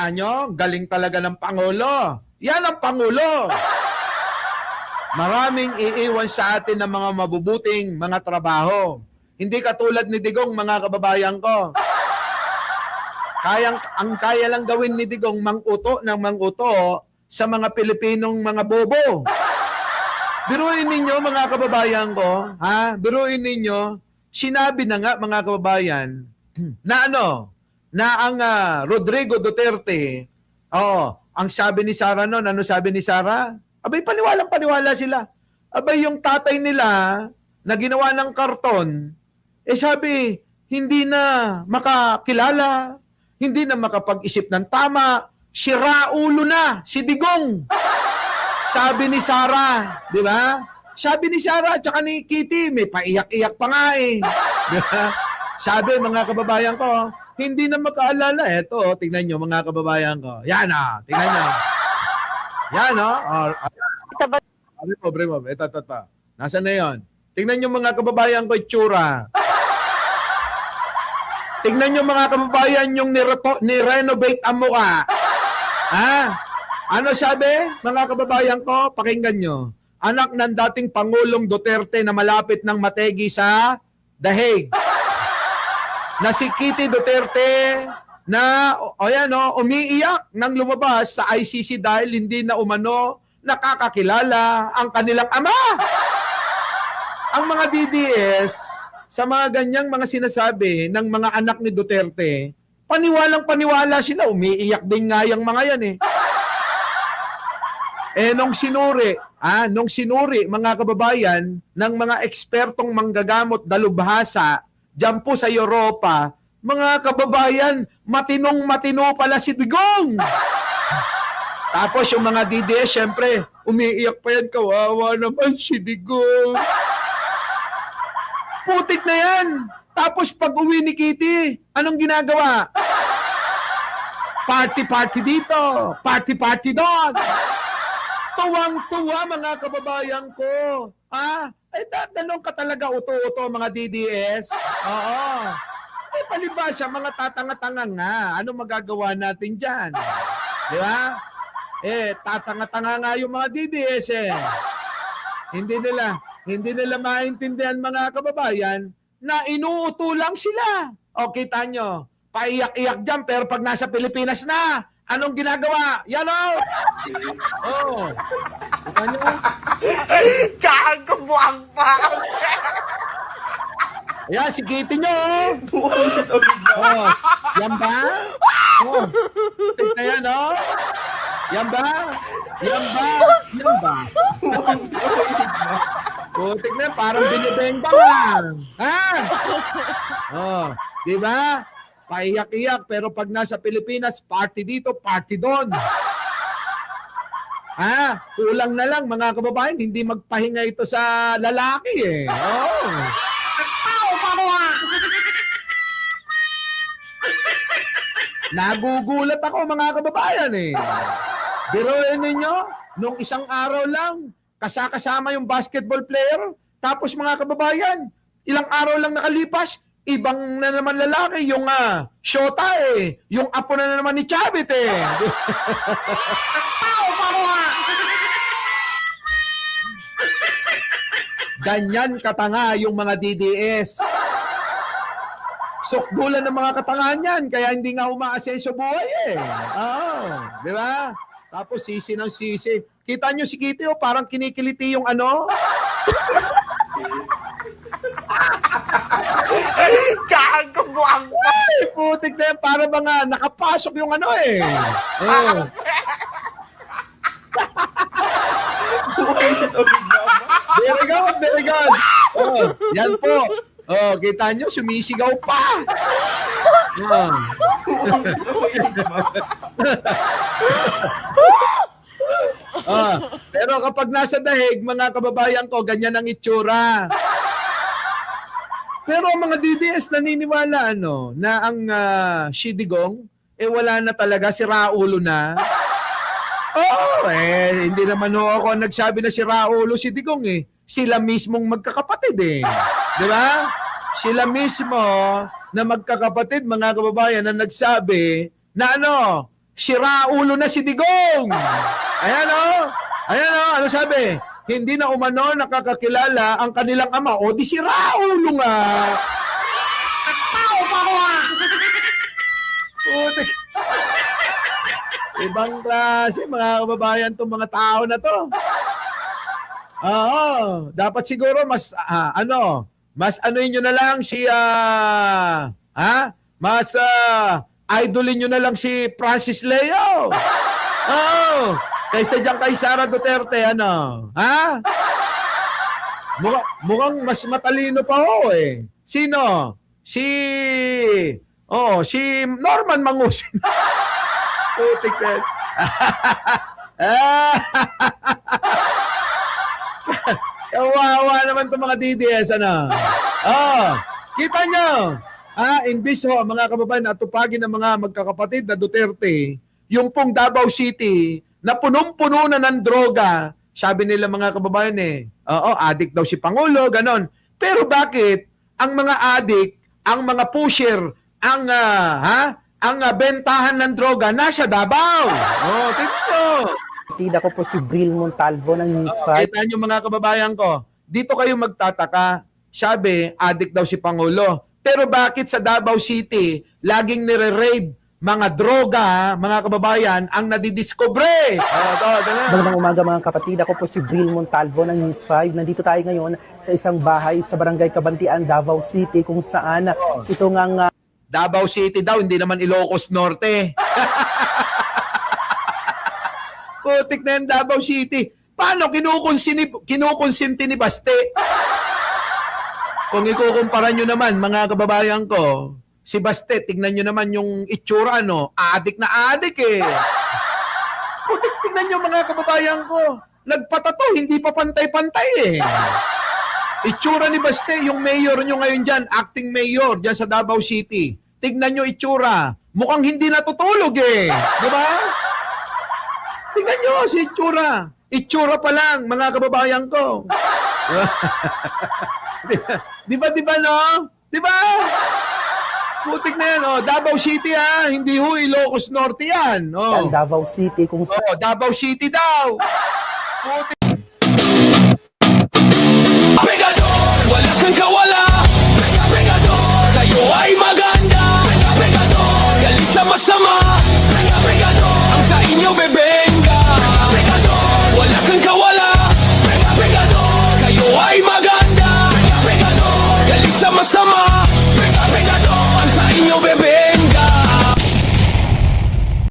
Kita nyo, galing talaga ng Pangulo. Yan ang Pangulo. Maraming iiwan sa atin ng mga mabubuting mga trabaho. Hindi katulad ni Digong, mga kababayan ko. Ang kaya lang gawin ni Digong, mang-uto ng mang-uto sa mga Pilipinong mga bobo. Biruin ninyo, mga kababayan ko, biruin ninyo, sinabi na nga, mga kababayan, na ang Rodrigo Duterte, ang sabi ni Sara noon, ano sabi ni Sara? Abay, paniwalang-paniwala sila. Abay, yung tatay nila na ginawa ng karton, sabi, hindi na makakilala, hindi na makapag-isip ng tama, siraulo na, si Digong. Sabi ni Sara, di ba? Sabi ni Sara at saka ni Kitty, may paiyak-iyak pa nga eh. Di ba? Sabi, mga kababayan ko, hindi na makaalala. Eto, tingnan nyo, mga kababayan ko. Yan tingnan nyo. Yan Bremo. Ito. Nasaan na yun? Tingnan nyo, mga kababayan ko, itsura. Tingnan nyo, mga kababayan, yung ni-renovate ang mukha. Ano sabi, mga kababayan ko? Pakinggan nyo. Anak ng dating Pangulong Duterte na malapit ng mategi sa The Hague. Na si Kitty Duterte na umiiyak nang lumabas sa ICC dahil hindi na umano nakakakilala ang kanilang ama. Ang mga DDS, sa mga ganyang mga sinasabi ng mga anak ni Duterte, paniwalang-paniwala sila. Umiiyak din nga yung mga yan eh. Nung sinuri, mga kababayan, ng mga ekspertong manggagamot dalubhasa, dyan po sa Europa, mga kababayan, matinong-matino pala si Digong. Tapos yung mga DDS, syempre, umiiyak pa yan, kawawa naman si Digong. Putik na yan. Tapos pag uwi ni Kitty, anong ginagawa? Party-party dito, party-party doon. Tuwang-tuwa, mga kababayan ko. Ganun ka talaga uto-uto, mga DDS. Oo. Palibasa, mga tatanga-tanga nga. Ano magagawa natin dyan? Di ba? Tatanga-tanga nga yung mga DDS eh. Hindi nila maintindihan, mga kababayan, na inuuto lang sila. O, kita nyo, paiyak-iyak dyan, pero pag nasa Pilipinas na, anong ginagawa? Yan o! Kita nyo? Gago, buwang pa! Ayan, si Kitty nyo! Yan ba? Tignan yan, Yan ba? Tignan, parang binibenta lang. Di ba? Paiyak-iyak, pero pag nasa Pilipinas, party dito, party doon. Kulang na lang, mga kababayan, hindi magpahinga ito sa lalaki eh. Nagugulat ako, mga kababayan eh. Biruin ninyo, nung isang araw lang, kasama yung basketball player, tapos mga kababayan, ilang araw lang nakalipas, ibang na naman lalaki, yung Shota eh. Yung apo na naman ni Chavit eh. Ganyan katanga yung mga DDS. Sukdulan ng mga katangahan yan, kaya hindi nga umaasenso buhay eh. Di ba? Tapos sisi ng sisi. Kita nyo si Kitty, parang kinikiliti yung Gago, buwang pa! Ay, putik na yan. Para ba nga, nakapasok yung eh. Very good. Yan po. Kita nyo, sumisigaw pa. Pero kapag nasa dahig, mga kababayan ko, ganyan ang itsura. Pero ang mga DDS naniniwala na ang si Digong, wala na talaga, si Raulo na. Hindi naman ako nagsabi na si Raulo si Digong eh. Sila mismong magkakapatid eh. Di ba? Sila mismo na magkakapatid, mga kababayan, na nagsabi na Siraulo na si Digong. Ayan o. Ayan o. Ano sabi? Hindi na umano nakakakilala ang kanilang ama. O di siraulo nga. Tao ka ko ah! Putik. Ibang klase, mga kababayan, itong mga tao na to. Oo. Dapat siguro mas, mas anuin nyo na lang si, mas idolin nyo na lang si Francis Leo. Oo. Kaysa dyan kay Sara Duterte, ha? Mukhang mas matalino pa ho eh. Sino? Si Norman Mangusin. Putik na. Kawawa naman itong mga DDS, kita nyo, imbis ho, mga kababayan, atupagin ng mga magkakapatid na Duterte, yung pong Davao City, na punong-puno na ng droga, sabi nila mga kababayan addict daw si Pangulo, ganon. Pero bakit ang mga addict, ang mga pusher, ang bentahan ng droga nasa Davao? Tingnan nyo. Tida ko po si Bril Montalvo ng News 5. Kita nyo mga kababayan ko, dito kayo magtataka, sabi, addict daw si Pangulo. Pero bakit sa Davao City, laging nire-raid mga droga, mga kababayan, ang nadidiscover? Magandang umaga mga kapatid. Ako po si Bril Montalvo ng News 5. Nandito tayo ngayon sa isang bahay sa Barangay Kabantian, Davao City, kung saan ito ngang Davao City daw, hindi naman Ilocos Norte. Putik na yung Davao City. Paano kinukonsinti ni Baste? Kung ikukumpara nyo naman, mga kababayan ko, si Baste, tignan nyo naman yung itsura, adik na adik eh. Putik, tignan nyo mga kababayan ko. Nagpatato, hindi pa pantay-pantay eh. Itsura ni Baste, yung mayor nyo ngayon dyan, acting mayor dyan sa Davao City. Tignan nyo itsura. Mukhang hindi natutulog eh. Di ba? Tignan nyo si itsura. Itsura pa lang, mga kababayan ko. Di ba, no? Di ba? Putik na yan, Davao City hindi ho Ilocos Norte yan. Davao City, kung saan Davao City daw. Putik.